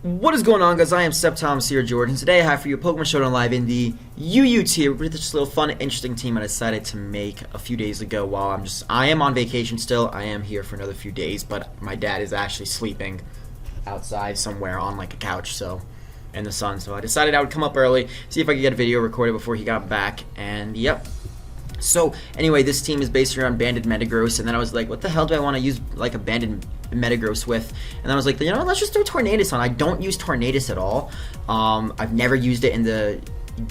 What is going on, guys? I am SceptileMC or Jordan. Today I have for you Pokemon Showdown Live in the UU tier with this little fun, interesting team I decided to make a few days ago while I am on vacation still. I am here for another few days, but my dad is actually sleeping outside somewhere on like a couch, so in the sun. So I decided I would come up early, see if I could get a video recorded before he got back, and yep. So anyway, this team is based around Banded Metagross, and then I was like, what the hell do I want to use like a Banded Metagross with? And then I was like, you know what, let's just throw Tornadus on. I don't use Tornadus at all. I've never used it in the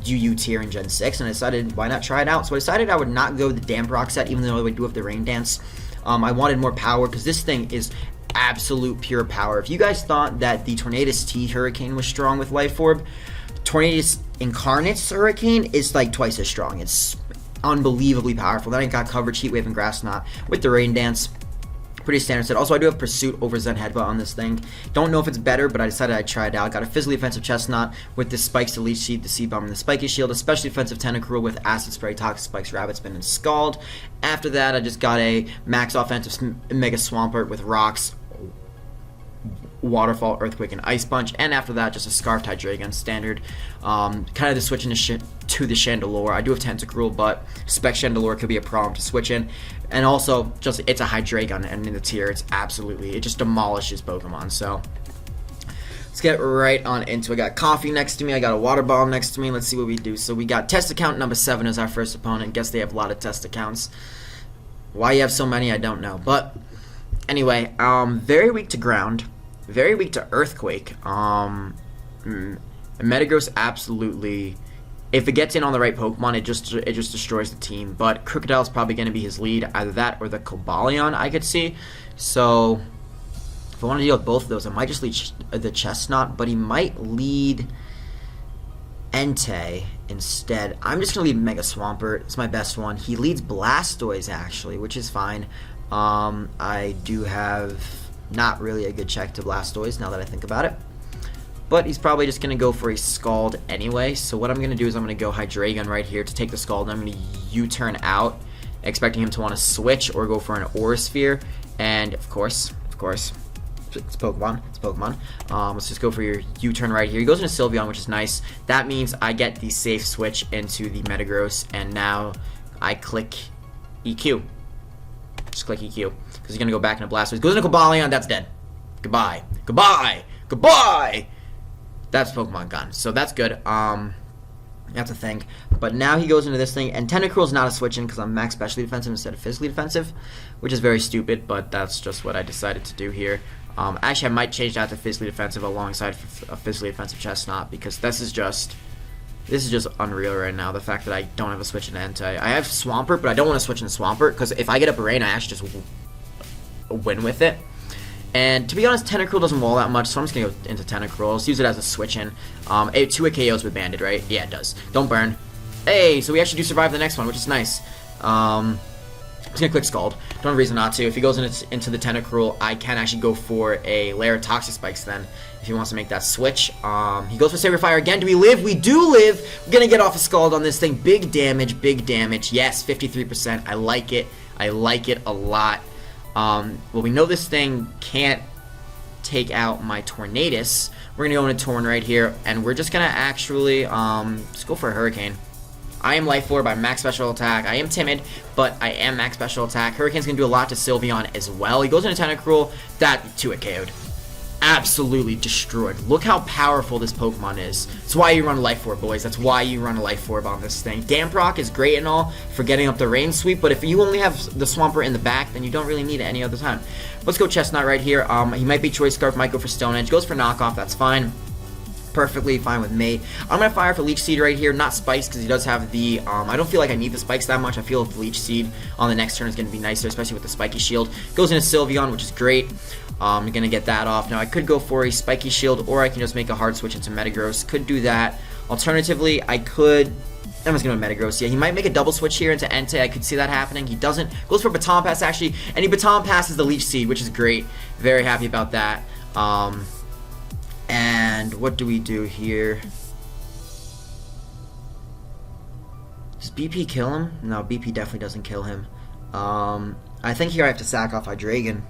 UU tier in Gen 6, and I decided, why not try it out? So I decided I would not go the Damp Rock set, even though I do have the Rain Dance. I wanted more power, because this thing is absolute pure power. If you guys thought that the Tornadus T Hurricane was strong with Life Orb, Tornadus Incarnate's Hurricane is like twice as strong. It's unbelievably powerful. Then I got Coverage, Heat Wave, and Grass Knot with the Rain Dance. Pretty standard set. Also, I do have Pursuit over Zen Headbutt on this thing. Don't know if it's better, but I decided I'd try it out. Got a Physically Offensive Chestnut with the Spikes to Leech Seed, the Seed Bomb, and the Spiky Shield. Especially Offensive Tentacruel with Acid Spray, Toxic Spikes, Rabbit Spin, and Scald. After that, I just got a Max Offensive Mega Swampert with Rocks, Waterfall, Earthquake, and Ice Punch, and after that, just a Scarf Hydreigon standard. Kind of the switch to the Chandelure. I do have Tentacruel, but Spec Chandelure could be a problem to switch in. And also, just it's a Hydreigon, and in the tier, it just demolishes Pokemon. So let's get right on into it. I got Coffee next to me. I got a Water Ball next to me. Let's see what we do. So we got Test Account number 7 as our first opponent. Guess they have a lot of test accounts. Why you have so many, I don't know. But anyway, very weak to Ground. Very weak to Earthquake. Metagross absolutely, if it gets in on the right Pokemon, it just destroys the team. But Crocodile's probably going to be his lead, either that or the Cobalion I could see. So if I want to deal with both of those, I might just lead the Chestnut, but he might lead Entei instead. I'm just going to lead Mega Swampert. It's my best one. He leads Blastoise actually, which is fine. I do have not really a good check to Blastoise now that I think about it. But he's probably just going to go for a Scald anyway. So what I'm going to do is I'm going to go Hydreigon right here to take the Scald. And I'm going to U-turn out, expecting him to want to switch or go for an Aura Sphere. And of course, it's Pokemon. Let's just go for your U-turn right here. He goes into Sylveon, which is nice. That means I get the safe switch into the Metagross. And now I click EQ. Just click EQ, because he's going to go back into Blastoise. Goes into Cobalion, that's dead. Goodbye. That's Pokemon gone. So that's good. That's a thing. But now he goes into this thing, and Tentacruel's not a switch in because I'm max specially defensive instead of physically defensive, which is very stupid, but that's just what I decided to do here. Actually, I might change that to physically defensive alongside a physically offensive Chestnut, because this is just unreal right now, the fact that I don't have a switch in Entei. I have Swampert, but I don't want to switch into Swampert, because if I get up a Rain, I actually just win with it. And to be honest, Tentacruel doesn't wall that much, so I'm just going to go into Tentacruel. Let's use it as a switch in. It 2-hit KOs with Banded, right? Yeah, it does. Don't burn. Hey, so we actually do survive the next one, which is nice. I'm just going to click Scald. Don't have a reason not to. If he goes into the Tentacruel, I can actually go for a layer of Toxic Spikes then, if he wants to make that switch. He goes for Saber Fire again. Do we live? We do live. We're going to get off a Scald on this thing. Big damage. Yes, 53%. I like it. I like it a lot. Well, we know this thing can't take out my Tornadus. We're going to go into Torn right here, and we're just going to actually just go for a Hurricane. I am Life Orb by max special attack. I am timid, but I am max special attack. Hurricane's going to do a lot to Sylveon as well. He goes into Tentacruel. That 2-hit KO'd. Absolutely destroyed. Look how powerful this Pokemon is. That's why you run a Life Orb, boys. That's why you run a Life Orb on this thing. Damp Rock is great and all for getting up the Rain Sweep, but if you only have the Swampert in the back, then you don't really need it any other time. Let's go Chestnut right here. He might be Choice Scarf, might go for Stone Edge. Goes for Knockoff, that's fine. Perfectly fine with me. I'm going to fire for Leech Seed right here. Not Spikes, because he does have the... I don't feel like I need the Spikes that much. I feel like the Leech Seed on the next turn is going to be nicer, especially with the Spiky Shield. Goes into Sylveon, which is great. I'm going to get that off. Now, I could go for a Spiky Shield, or I can just make a hard switch into Metagross. Could do that. Alternatively, I could... I'm just going to Metagross. Yeah, he might make a double switch here into Entei. I could see that happening. He doesn't. Goes for Baton Pass, actually. And he Baton Passes the Leech Seed, which is great. Very happy about that. And what do we do here? Does BP kill him? No, BP definitely doesn't kill him. I think here I have to sack off Hydreigon.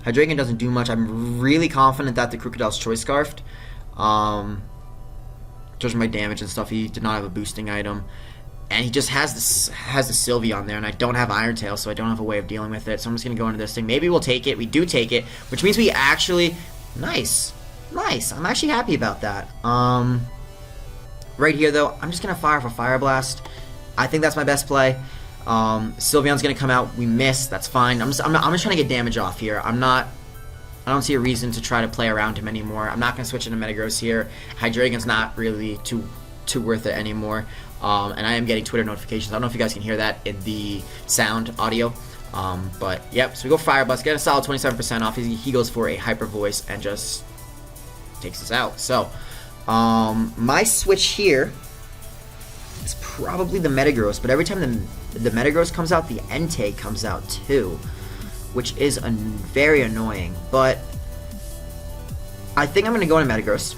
Hydreigon doesn't do much. I'm really confident that the Crocodile's Choice Scarfed. Judging my damage and stuff, he did not have a boosting item. And he just has the Sylveon there, and I don't have Iron Tail, so I don't have a way of dealing with it. So I'm just going to go into this thing. Maybe we'll take it. We do take it, which means we actually... Nice. Nice. I'm actually happy about that. Right here, though, I'm just going to fire for Fire Blast. I think that's my best play. Sylveon's going to come out. We miss. That's fine. I'm just trying to get damage off here. I don't see a reason to try to play around him anymore. I'm not going to switch into Metagross here. Hydreigon's not really too worth it anymore. And I am getting Twitter notifications. I don't know if you guys can hear that in the sound audio. But, yep. So we go Fire Blast. Get a solid 27% off. He goes for a Hyper Voice and just takes us out. So, my switch here is probably the Metagross. But every time the Metagross comes out, the Entei comes out too, which is very annoying. But I think I'm going to go into Metagross.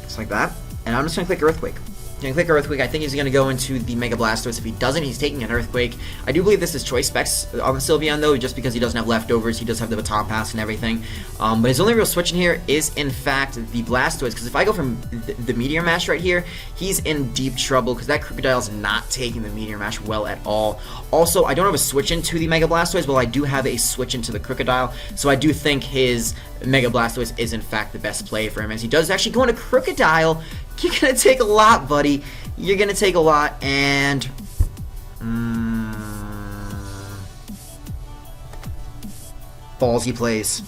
Just like that. And I'm just going to click Earthquake. Going to click Earthquake. I think he's going to go into the Mega Blastoise. If he doesn't, he's taking an Earthquake. I do believe this is choice specs on the Sylveon, though, just because he doesn't have leftovers. He does have the Baton Pass and everything. But his only real switch in here is, in fact, the Blastoise. Because if I go from the Meteor Mash right here, he's in deep trouble because that Crocodile's not taking the Meteor Mash well at all. Also, I don't have a switch into the Mega Blastoise, but I do have a switch into the Crocodile. So I do think his Mega Blastoise is, in fact, the best play for him, as he does actually go into Crocodile. You're going to take a lot, buddy. You're going to take a lot, and... Ballsy plays.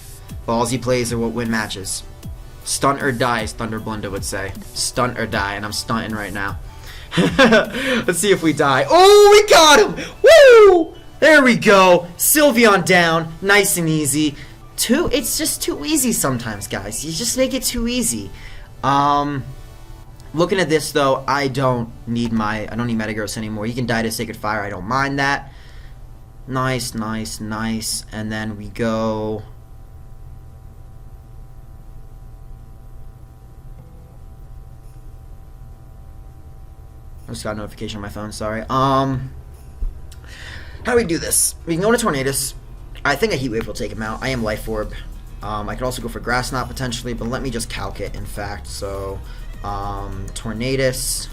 Ballsy plays are what win matches. Stunt or die, as Thunder Blunda would say. Stunt or die, and I'm stunting right now. Let's see if we die. Oh, we got him! Woo! There we go. Sylveon down. Nice and easy. It's just too easy sometimes, guys. You just make it too easy. Looking at this, though, I don't need Metagross anymore. He can die to Sacred Fire. I don't mind that. Nice, nice, nice. And then we go... I just got a notification on my phone, sorry. How do we do this? We can go into Tornadus. I think a Heat Wave will take him out. I am Life Orb. I could also go for Grass Knot potentially, but let me just calc it, in fact. So... Tornadus,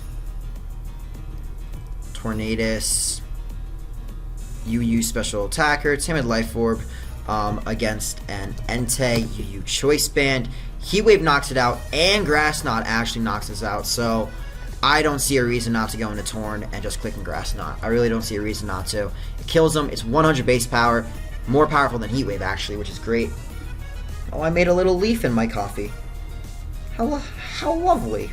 UU Special Attacker, Timid Life Orb, against an Entei, UU Choice Band. Heat Wave knocks it out, and Grass Knot actually knocks us out, so I don't see a reason not to go into Torn and just click on Grass Knot. I really don't see a reason not to. It kills him, it's 100 base power, more powerful than Heat Wave actually, which is great. Oh, I made a little leaf in my coffee. How lovely.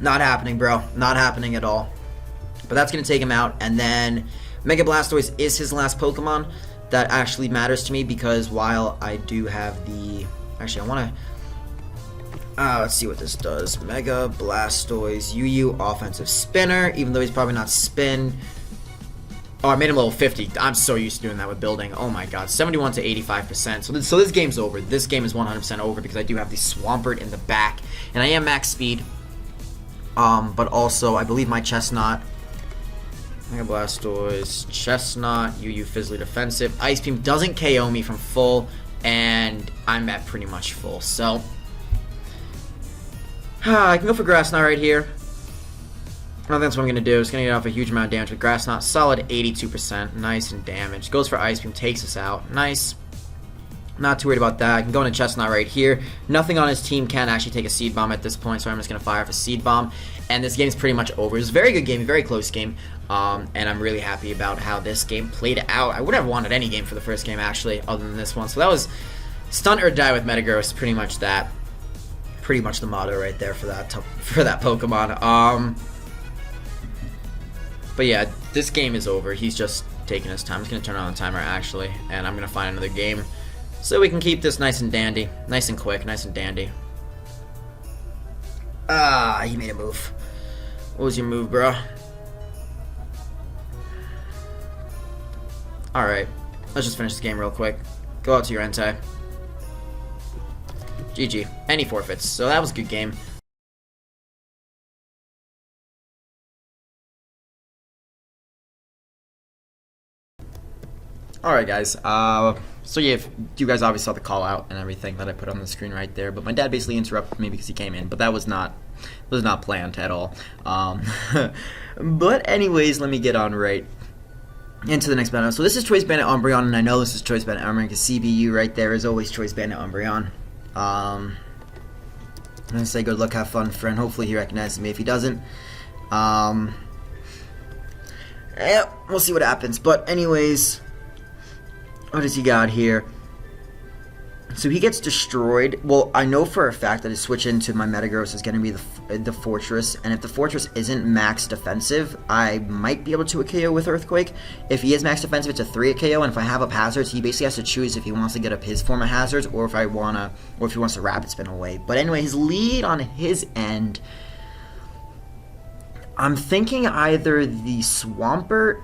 Not happening, bro. Not happening at all. But that's going to take him out. And then Mega Blastoise is his last Pokemon. That actually matters to me because while I do have the... Actually, I want to... let's see what this does. Mega Blastoise, UU Offensive Spinner. Even though he's probably not Spin... Oh, I made him level 50. I'm so used to doing that with building. Oh my god. 71 to 85%. So this game's over. This game is 100% over because I do have the Swampert in the back. And I am max speed. But also, I believe my Chestnut... Mega Blastoise, Chestnut, UU Fizzly Defensive. Ice Beam doesn't KO me from full. And I'm at pretty much full. So... I can go for Grass Knot right here. I think that's what I'm going to do. It's going to get off a huge amount of damage with Grass Knot. Solid 82%. Nice and damaged. Goes for Ice Beam. Takes us out. Nice. Not too worried about that. I can go into Chestnut right here. Nothing on his team can actually take a Seed Bomb at this point, so I'm just going to fire off a Seed Bomb. And this game's pretty much over. It was a very good game. Very close game. And I'm really happy about how this game played out. I would have wanted any game for the first game, actually, other than this one. So that was Stunt or Die with Metagross. Pretty much that. Pretty much the motto right there for that Pokemon. But yeah, this game is over. He's just taking his time. I'm just going to turn on the timer, actually, and I'm going to find another game so we can keep this nice and dandy. Nice and quick, nice and dandy. He made a move. What was your move, bro? Alright, let's just finish this game real quick. Go out to your Entei. GG. And he forfeits. So that was a good game. Alright guys, so yeah, if you guys obviously saw the call out and everything that I put on the screen right there, but my dad basically interrupted me because he came in, but that was not planned at all. But anyways, let me get on right into the next battle. So this is Choice Bandit Umbreon, and I know this is Choice Bandit Umbreon because CPU right there is always Choice Bandit Umbreon. I'm gonna say good luck, have fun, friend. Hopefully he recognizes me. If he doesn't, yeah, we'll see what happens. But anyways, what does he got here? So he gets destroyed. Well, I know for a fact that his switch into my Metagross is going to be the Fortress, and if the Fortress isn't max defensive, I might be able to KO with Earthquake. If he is max defensive, it's a 3 KO, and if I have up hazards, he basically has to choose if he wants to get up his form of hazards or if he wants to Rapid Spin away. But anyway, his lead on his end, I'm thinking either the Swampert,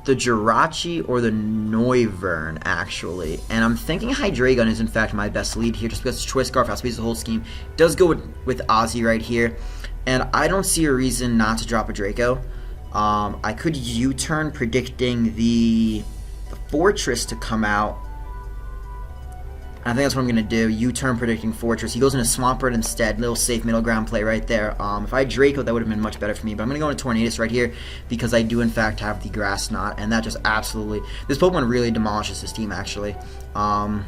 the Jirachi, or the Noivern, actually. And I'm thinking Hydreigon is in fact my best lead here, just because Choice Scarf outspeeds the whole scheme. Does go with Ozzy right here, and I don't see a reason not to drop a Draco. I could U-turn, predicting the Fortress to come out. I think that's what I'm going to do. U-turn, predicting Fortress. He goes into Swampert instead. Little safe middle ground play right there. If I had Draco, that would have been much better for me. But I'm going to go into Tornadus right here because I do, in fact, have the Grass Knot. And that just absolutely... This Pokemon really demolishes his team, actually. But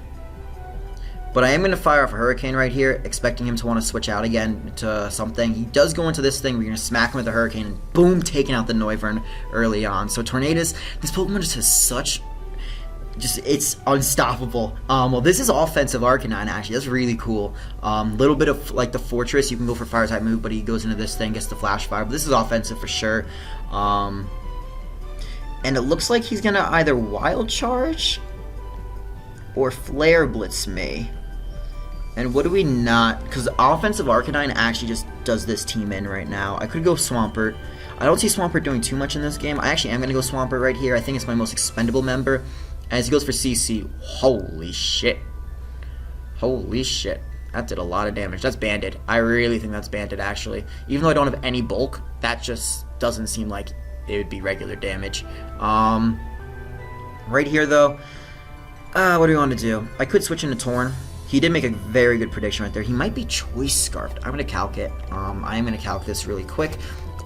I am going to fire off a Hurricane right here, expecting him to want to switch out again to something. He does go into this thing. We're going to smack him with a Hurricane and boom, taking out the Noivern early on. So Tornadus, this Pokemon just has such... it's unstoppable. Well, this is offensive Arcanine, actually. That's really cool. Little bit of, like, the Fortress. You can go for Fire-type move, but he goes into this thing, gets the Flash Fire. But this is offensive for sure. And it looks like he's going to either Wild Charge or Flare Blitz me. And what do we not... Because offensive Arcanine actually just does this team in right now. I could go Swampert. I don't see Swampert doing too much in this game. I actually am going to go Swampert right here. I think it's my most expendable member. As he goes for CC, holy shit. Holy shit. That did a lot of damage. That's Banded. I really think that's Banded, actually. Even though I don't have any bulk, that just doesn't seem like it would be regular damage. Right here, though, what do we want to do? I could switch into Torn. He did make a very good prediction right there. He might be Choice Scarfed. I'm going to calc it. I am going to calc this really quick.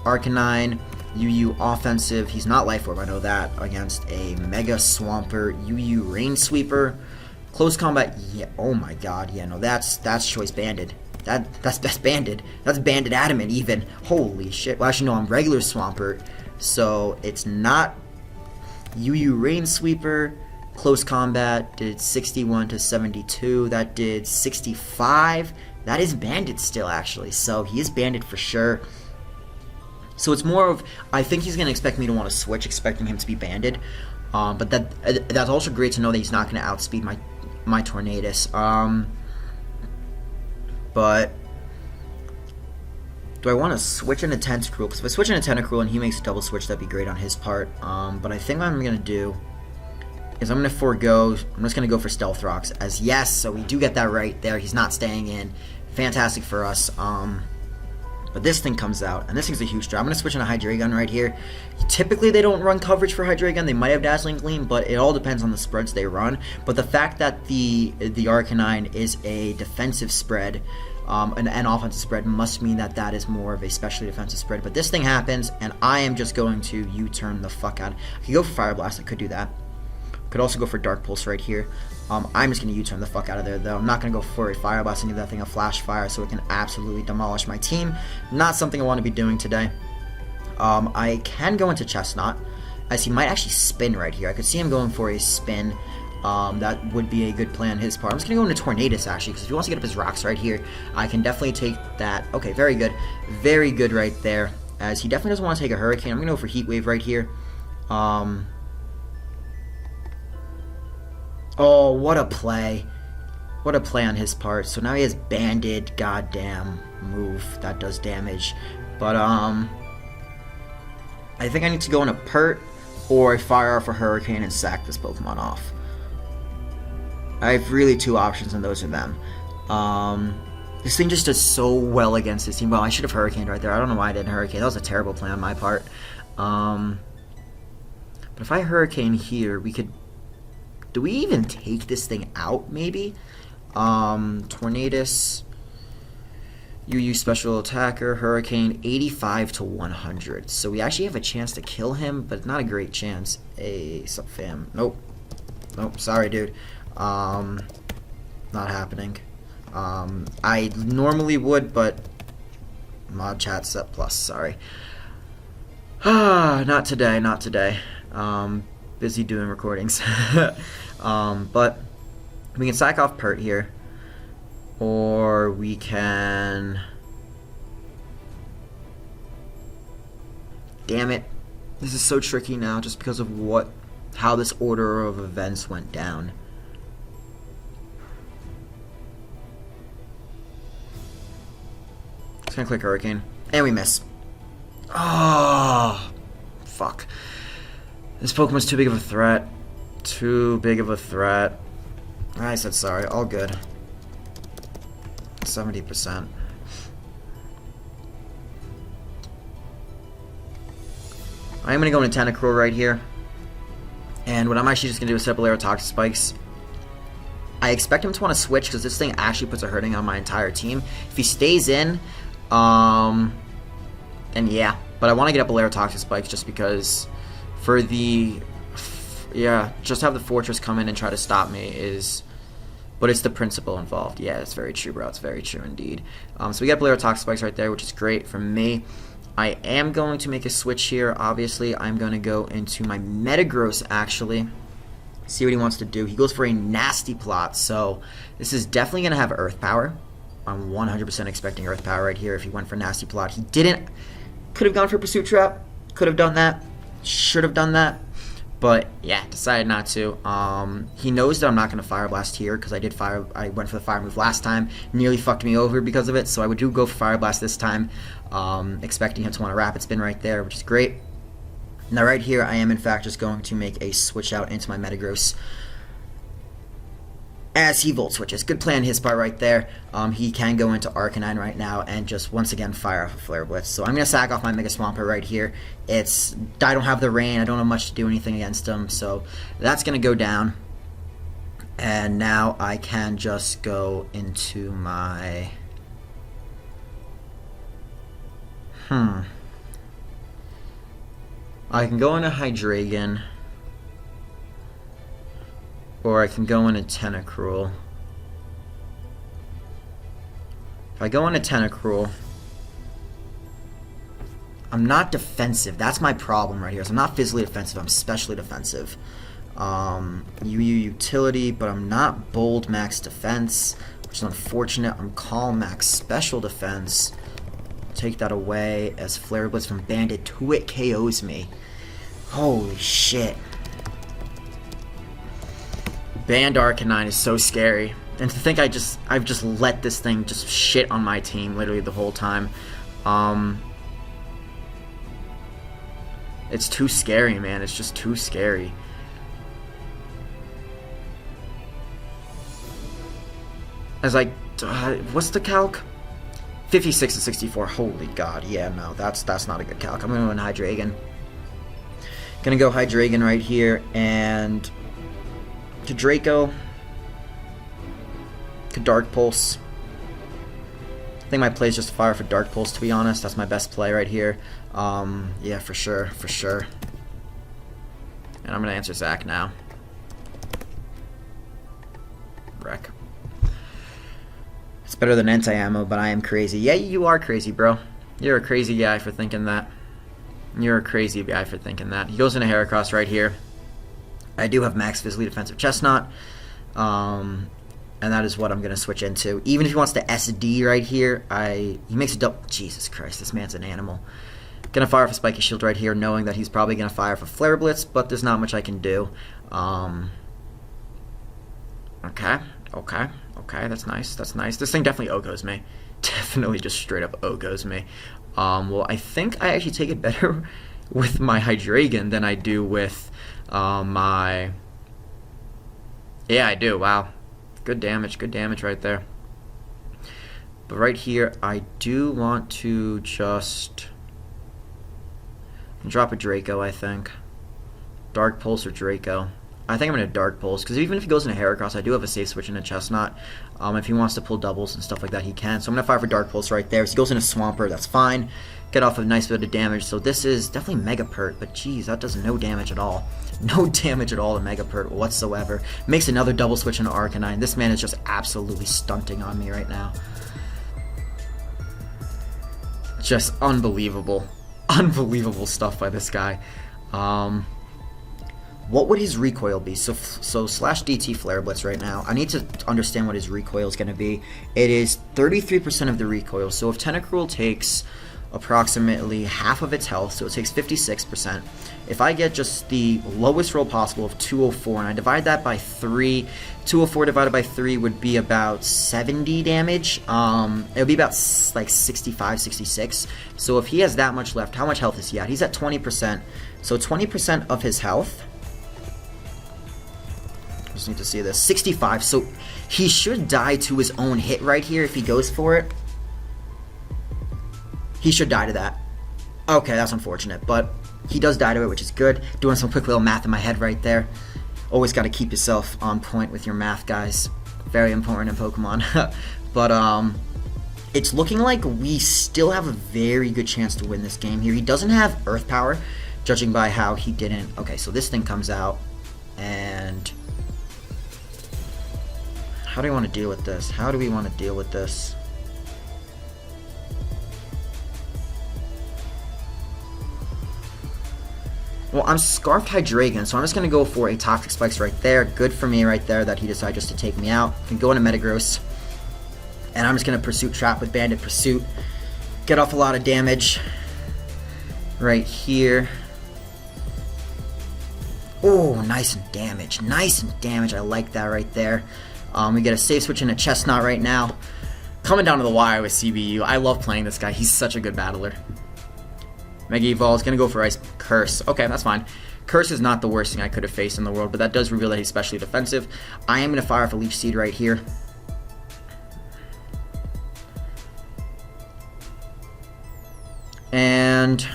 Arcanine... UU offensive, he's not Life Orb, I know that, against a Mega Swampert, UU Rain Sweeper, close combat, yeah, oh my god, yeah, no, that's Choice Banded, that's Banded, that's Banded Adamant even, holy shit, well actually no, I'm regular Swampert, so it's not UU Rain Sweeper, close combat, did 61 to 72, that did 65, that is Banded still actually, so he is Banded for sure. So it's more of, I think he's going to expect me to want to switch, expecting him to be Banded. But that's also great to know that he's not going to outspeed my Tornadus. But do I want to switch into Tentacruel? Because if I switch into Tentacruel and he makes a double switch, that'd be great on his part. But I think what I'm going to do is I'm going to forego, I'm just going to go for Stealth Rocks. As yes, so we do get that right there. He's not staying in. Fantastic for us. But this thing comes out, and this thing's a huge draw. I'm going to switch into Hydreigon right here. Typically, they don't run coverage for Hydreigon. They might have Dazzling Gleam, but it all depends on the spreads they run. But the fact that the Arcanine is a defensive spread, an offensive spread, must mean that that is more of a specially defensive spread. But this thing happens, and I am just going to U-turn the fuck out. I could go for Fire Blast. I could do that. Could also go for Dark Pulse right here. I'm just going to U-turn the fuck out of there, though. I'm not going to go for a Fire Blast and give that thing a Flash Fire so it can absolutely demolish my team. Not something I want to be doing today. I can go into Chestnut, as he might actually spin right here. I could see him going for a spin. That would be a good play on his part. I'm just going to go into Tornadus, actually, because if he wants to get up his rocks right here, I can definitely take that. Okay, very good. Very good right there, as he definitely doesn't want to take a Hurricane. I'm going to go for Heat Wave right here. Oh, what a play. What a play on his part. So now he has Banded, goddamn move that does damage. But, I think I need to go in a Pert or fire off a Hurricane and sack this Pokemon off. I have really two options, and those are them. This thing just does so well against this team. Well, I should have Hurricaned right there. I don't know why I didn't Hurricane. That was a terrible play on my part. But if I Hurricane here, we could Do we even take this thing out, maybe? Tornadus, UU special attacker, Hurricane, 85 to 100. So we actually have a chance to kill him, but not a great chance. Hey, sup fam? Nope. Nope, sorry dude. Not happening. I normally would, but mod chat set plus, sorry. Not today, not today. Busy doing recordings. But we can sack off Pert here, or we can... Damn it. This is so tricky now just because of how this order of events went down. Just gonna click Hurricane. And we miss. Oh, fuck. This Pokemon's too big of a threat. Too big of a threat. I said sorry. All good. 70%. I'm going to go into Tentacruel right here. And what I'm actually just going to do is set up Toxic Spikes. I expect him to want to switch because this thing actually puts a hurting on my entire team. If he stays in, then yeah. But I want to get up a Toxic Spikes just because for the... Yeah, just have the Fortress come in and try to stop me is... But it's the principle involved. Yeah, it's very true, bro. It's very true indeed. So we got Toxic Spikes right there, which is great for me. I am going to make a switch here. Obviously, I'm going to go into my Metagross, actually. See what he wants to do. He goes for a Nasty Plot, so this is definitely going to have Earth Power. I'm 100% expecting Earth Power right here if he went for Nasty Plot. He didn't. Could have gone for Pursuit Trap. Could have done that. Should have done that. But yeah, decided not to. He knows that I'm not going to Fire Blast here because I went for the Fire move last time. Nearly fucked me over because of it, so I would go for Fire Blast this time. Expecting him to want to Rapid Spin right there, which is great. Now right here, I am in fact just going to make a switch out into my Metagross as he Volt Switches. Good plan his part right there. He can go into Arcanine right now and just once again fire off a Flare Blitz. So I'm going to sack off my Mega Swampert right here. I don't have the rain. I don't have much to do anything against him. So that's going to go down. And now I can just go into my... I can go into Hydreigon. Or I can go into Tentacruel. If I go into Tentacruel, I'm not defensive. That's my problem right here. So I'm not physically defensive. I'm specially defensive. UU utility, but I'm not bold max defense, which is unfortunate. I'm calm max special defense. Take that away as Flare Blitz from Bandit 2-hit KOs me. Holy shit. Band Arcanine is so scary. And to think I've just let this thing just shit on my team literally the whole time. It's too scary, man. It's just too scary. As I... what's the calc? 56 to 64. Holy god. Yeah, no. That's not a good calc. I'm going to go Hydreigon. Gonna go Hydreigon right here. And... to Draco. To Dark Pulse. I think my play is just fire for Dark Pulse, to be honest. That's my best play right here. Yeah, for sure, for sure. And I'm going to answer Zach now. Wreck. It's better than anti-ammo, but I am crazy. Yeah, you are crazy, bro. You're a crazy guy for thinking that. You're a crazy guy for thinking that. He goes into Heracross right here. I do have max physically defensive Chestnut. And that is what I'm going to switch into. Even if he wants to SD right here, he makes a double... Jesus Christ, this man's an animal. Going to fire for Spiky Shield right here, knowing that he's probably going to fire for Flare Blitz, but there's not much I can do. Okay, that's nice, that's nice. This thing definitely Ogos me. Definitely just straight up Ogos me. Well, I think I actually take it better with my Hydreigon than I do with my... Yeah, I do, wow. Good damage right there. But right here, I do want to just drop a Draco, I think. Dark Pulse or Draco. I think I'm going to Dark Pulse, because even if he goes into Heracross, I do have a safe switch into Chestnut. If he wants to pull doubles and stuff like that, he can. So I'm going to fire for Dark Pulse right there. So he goes into Swampert, that's fine. Get off a nice bit of damage. So this is definitely Mega Pert, but geez, that does no damage at all. No damage at all to Mega Pert whatsoever. Makes another double switch into Arcanine. This man is just absolutely stunting on me right now. Just unbelievable. Unbelievable stuff by this guy. What would his recoil be? So slash DT Flare Blitz right now. I need to understand what his recoil is going to be. It is 33% of the recoil. So if Tentacruel takes approximately half of its health, so it takes 56%. If I get just the lowest roll possible of 204 and I divide that by 3, 204 divided by 3 would be about 70 damage. It would be about like 65, 66. So if he has that much left, how much health is he at? He's at 20%. So 20% of his health, just need to see this, 65. So he should die to his own hit right here if he goes for it. He should die to that. Okay, that's unfortunate, but he does die to it, which is good. Doing some quick little math in my head right there. Always got to keep yourself on point with your math, guys. Very important in Pokemon. But it's looking like we still have a very good chance to win this game here. He doesn't have Earth Power, judging by how he didn't. Okay, so this thing comes out, and how do we want to deal with this? How do we want to deal with this? Well, I'm Scarfed Hydreigon, so I'm just going to go for a Toxic Spikes right there. Good for me right there that he decided just to take me out. I can go into Metagross, and I'm just going to Pursuit Trap with Bandit Pursuit. Get off a lot of damage right here. Oh, nice and damage. Nice and damage. I like that right there. We get a safe switch into Chestnut right now. Coming down to the wire with CBU. I love playing this guy. He's such a good battler. Mega Evolve is going to go for Ice Curse. Okay, that's fine. Curse is not the worst thing I could have faced in the world, but that does reveal that he's specially defensive. I am going to fire off a Leech Seed right here. And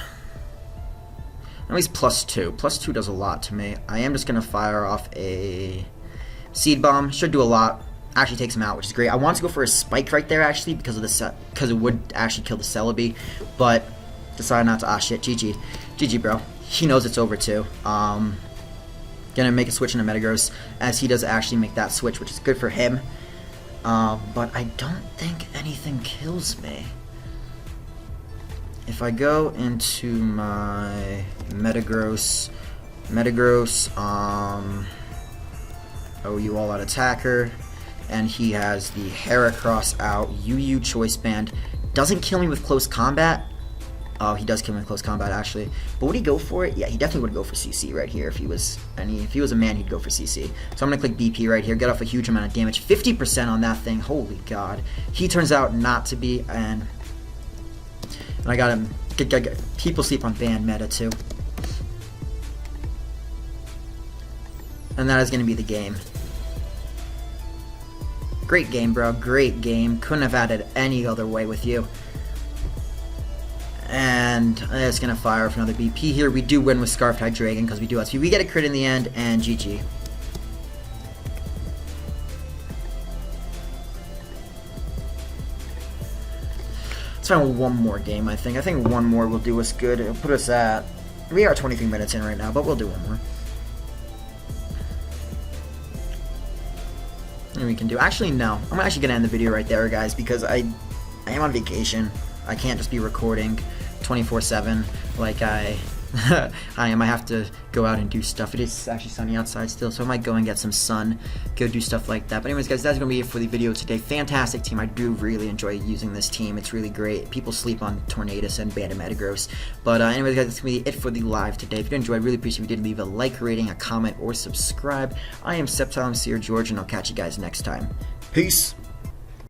at least +2. +2 does a lot to me. I am just going to fire off a Seed Bomb. Should do a lot. Actually takes him out, which is great. I want to go for a Spike right there, actually, because of the because it would actually kill the Celebi, but decided not to. Ah, shit. GG. GG, bro. He knows it's over, too. Gonna make a switch into Metagross, as he does actually make that switch, which is good for him. But I don't think anything kills me. If I go into my Metagross, OU All-Out Attacker, and he has the Heracross out, UU Choice Band. Doesn't kill me with close combat. Oh, he does kill me with close combat, actually. But would he go for it? Yeah, he definitely would go for CC right here if he was if he was a man, he'd go for CC. So I'm going to click BP right here, get off a huge amount of damage. 50% on that thing. Holy God. He turns out not to be, and I got him. People sleep on band meta, too. And that is going to be the game. Great game, bro. Great game. Couldn't have had it any other way with you. And it's going to fire for another BP here. We do win with Scarfed Hydreigon because we do SP. We get a crit in the end, and GG. Let's find one more game, I think. I think one more will do us good. It'll put us at... We are 23 minutes in right now, but we'll do one more. And we can do... Actually, no. I'm actually going to end the video right there, guys, because I am on vacation. I can't just be recording 24/7 like I am. I have to go out and do stuff. It is actually sunny outside still, so I might go and get some sun, go do stuff like that. But anyways, guys, that's going to be it for the video today. Fantastic team. I do really enjoy using this team. It's really great. People sleep on Tornadus and Bandit Metagross. But anyways, guys, that's going to be it for the live today. If you did enjoy, I'd really appreciate if you did leave a like, rating, a comment, or subscribe. I am SceptileMC or George, and I'll catch you guys next time. Peace!